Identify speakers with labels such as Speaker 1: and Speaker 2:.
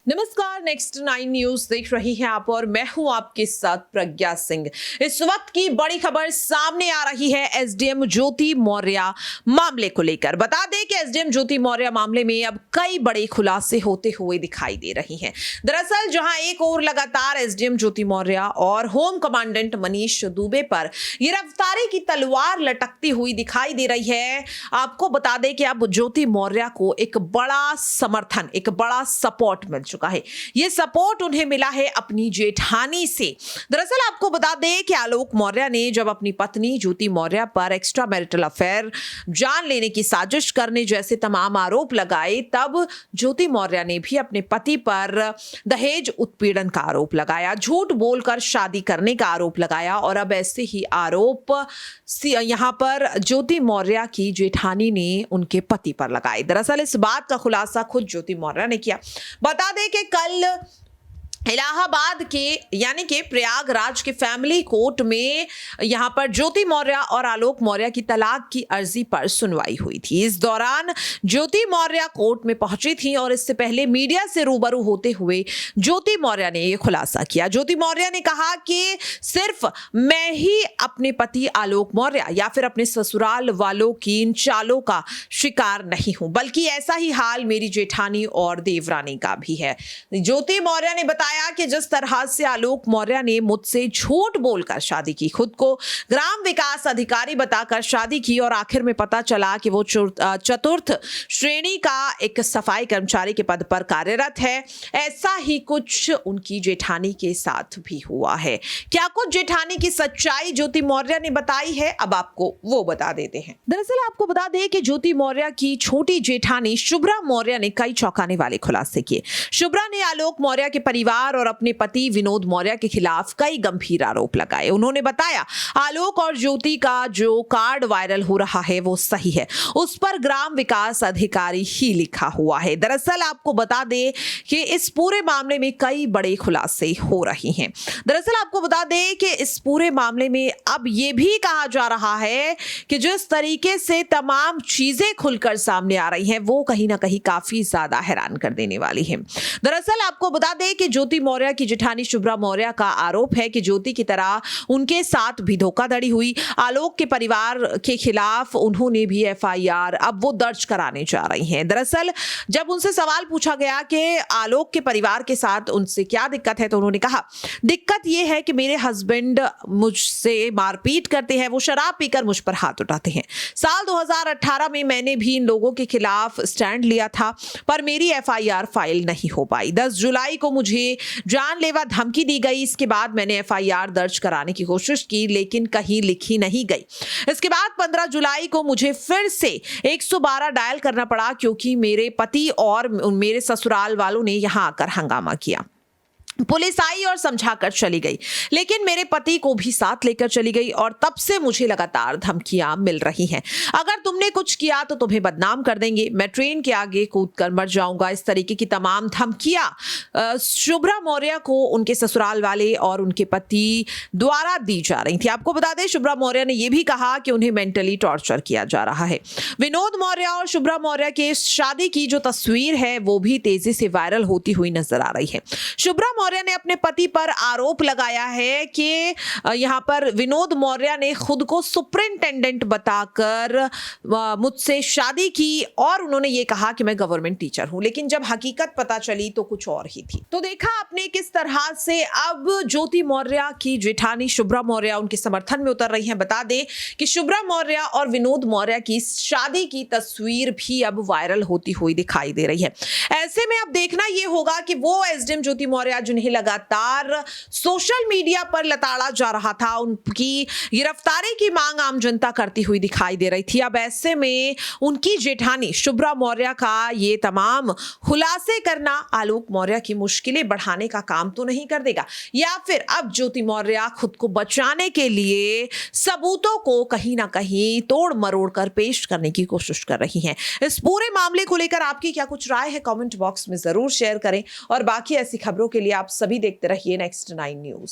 Speaker 1: नमस्कार, next 9 news देख रही हैं आप और मैं हूं आपके साथ प्रज्ञा सिंह। इस वक्त की बड़ी खबर सामने आ रही है एसडीएम ज्योति मौर्य मामले को लेकर। बता दें कि एसडीएम ज्योति मौर्य मामले में अब कई बड़े खुलासे होते हुए दिखाई दे रही हैं। दरअसल जहां एक ओर लगातार एसडीएम ज्योति मौर्य और होम कमांडेंट मनीष दुबे पर गिरफ्तारी की तलवार लटकती हुई दिखाई दे रही है, आपको बता दें कि अब ज्योति मौर्य को एक बड़ा समर्थन, एक बड़ा सपोर्ट मिल चुका है। यह सपोर्ट उन्हें मिला है अपनी जेठानी से। दरअसल आपको बता दें कि आलोक मौर्य ने जब अपनी पत्नी ज्योति मौर्य पर एक्स्ट्रा मैरिटल अफेयर, जान लेने की साजिश करने जैसे तमाम आरोप लगाए, तब ज्योति मौर्य ने भी अपने पति पर दहेज उत्पीड़न का आरोप लगाया, झूठ बोलकर शादी करने का आरोप लगाया और अब ऐसे ही आरोप यहां पर ज्योति मौर्य की जेठानी ने उनके पति पर लगाए। दरअसल इस बात का खुलासा खुद ज्योति मौर्य ने किया। बता दें कि कल इलाहाबाद के यानी कि प्रयागराज के फैमिली कोर्ट में यहां पर ज्योति मौर्य और आलोक मौर्य की तलाक की अर्जी पर सुनवाई हुई थी। इस दौरान ज्योति मौर्य कोर्ट में पहुंची थी और इससे पहले मीडिया से रूबरू होते हुए ज्योति मौर्य ने यह खुलासा किया। ज्योति मौर्य ने कहा कि सिर्फ मैं ही अपने पति आलोक मौर्य या फिर अपने ससुराल वालों की इन चालों का शिकार नहीं हूं, बल्कि ऐसा ही हाल मेरी जेठानी और देवरानी का भी है। ज्योति मौर्य ने बताया कि जिस तरह से आलोक मौर्य ने मुझसे झूठ बोलकर शादी की, खुद को ग्राम विकास अधिकारी बताकर शादी की और आखिर में पता चला कि वो चतुर्थ श्रेणी का एक सफाई कर्मचारी के पद पर कार्यरत है, ऐसा ही कुछ उनकी जेठानी के साथ भी हुआ है। क्या कुछ जेठानी की सच्चाई ज्योति मौर्य ने बताई है, अब आपको वो बता देते हैं। दरअसल आपको बता दें कि ज्योति मौर्य की छोटी जेठानी शुभ्रा मौर्य ने कई चौंकाने वाले खुलासे किए। शुभ्रा ने आलोक मौर्य के परिवार और अपने पति विनोद मौर्य के खिलाफ कई गंभीर आरोप लगाए। उन्होंने बताया आलोक और ज्योति का जो कार्ड वायरल हो रहा है वो सही है, उस पर ग्राम विकास अधिकारी ही लिखा हुआ है। दरअसल आपको बता दें कि इस पूरे मामले में कई बड़े खुलासे हो रहे हैं। दरअसल आपको बता दें कि इस पूरे मामले में अब यह भी कहा जा रहा है कि जिस तरीके से तमाम चीजें खुलकर सामने आ रही हैं वो कहीं ना कहीं काफी ज्यादा हैरान कर देने वाली है। दरअसल आपको बता दें कि ज्योति मौर्य की जेठानी शुभ्रा मौर्य का आरोप है कि ज्योति की तरह उनके साथ भी धोखाधड़ी हुई। आलोक के परिवार के खिलाफ उन्होंने भी एफआईआर अब वो दर्ज कराने जा रही हैं। दरअसल जब उनसे सवाल पूछा गया कि आलोक के परिवार के साथ उनसे क्या दिक्कत है, तो उन्होंने कहा दिक्कत ये है कि मेरे हस्बैंड मुझसे मारपीट करते हैं, वो शराब पीकर मुझ पर हाथ उठाते हैं। साल 2018 में मैंने भी इन लोगों के खिलाफ स्टैंड लिया था, पर मेरी एफआईआर फाइल नहीं हो पाई। 10 जुलाई को मुझे जानलेवा धमकी दी गई। इसके बाद मैंने एफआईआर दर्ज कराने की कोशिश की, लेकिन कहीं लिखी नहीं गई। इसके बाद 15 जुलाई को मुझे फिर से 112 डायल करना पड़ा, क्योंकि मेरे पति और मेरे ससुराल वालों ने यहां आकर हंगामा किया। पुलिस आई और समझाकर चली गई, लेकिन मेरे पति को भी साथ लेकर चली गई और तब से मुझे लगातार धमकियां मिल रही हैं। अगर तुमने कुछ किया तो तुम्हें बदनाम कर देंगे, मैं ट्रेन के आगे कूदकर मर जाऊंगा। इस तरीके की तमाम धमकियां शुभ्रा मौर्य को उनके ससुराल वाले और उनके पति द्वारा दी जा रही थी। आपको बता दें शुभ्रा मौर्य ने यह भी कहा कि उन्हें मेंटली टॉर्चर किया जा रहा है। विनोद मौर्य और शुभ्रा मौर्य के शादी की जो तस्वीर है वो भी तेजी से वायरल होती हुई नजर आ रही है। शुभ्रा मौर्य ने अपने पति पर आरोप लगाया है कि यहां पर विनोद मौर्य ने खुद को सुपरिंटेंडेंट बताकर मुझसे शादी की और उन्होंने ये कहा कि मैं गवर्नमेंट टीचर हूं, लेकिन जब हकीकत पता चली तो कुछ और ही थी। तो देखा आपने किस तरह से अब ज्योति मौर्य की जेठानी शुभ्रा मौर्य उनके समर्थन में उतर रही हैं। बता दें कि शुभ्रा मौर्य और विनोद मौर्य की शादी की तस्वीर भी अब वायरल होती हुई दिखाई दे रही है। ऐसे में अब देखना यह होगा कि वो एसडीएम ज्योति मौर्य जिन्हें लगातार सोशल मीडिया पर लताड़ा जा रहा था, उनकी गिरफ्तारी की मांग आम जनता करती हुई दिखाई दे रही थी। अब ऐसे में उनकी जेठानी शुभ्रा मौर्य का ये तमाम खुलासे करना आलोक मौर्य की मुश्किलें बढ़ाने का काम तो नहीं कर देगा, या फिर अब ज्योति मौर्य खुद को बचाने के लिए सबूतों को कहीं ना कहीं तोड़ मरोड़ कर पेश करने की कोशिश कर रही हैं। इस पूरे मामले को लेकर आपकी क्या कुछ राय है, कमेंट बॉक्स में जरूर शेयर करें और बाकी ऐसी खबरों के लिए आप सभी देखते रहिए नेक्स्ट 9 न्यूज।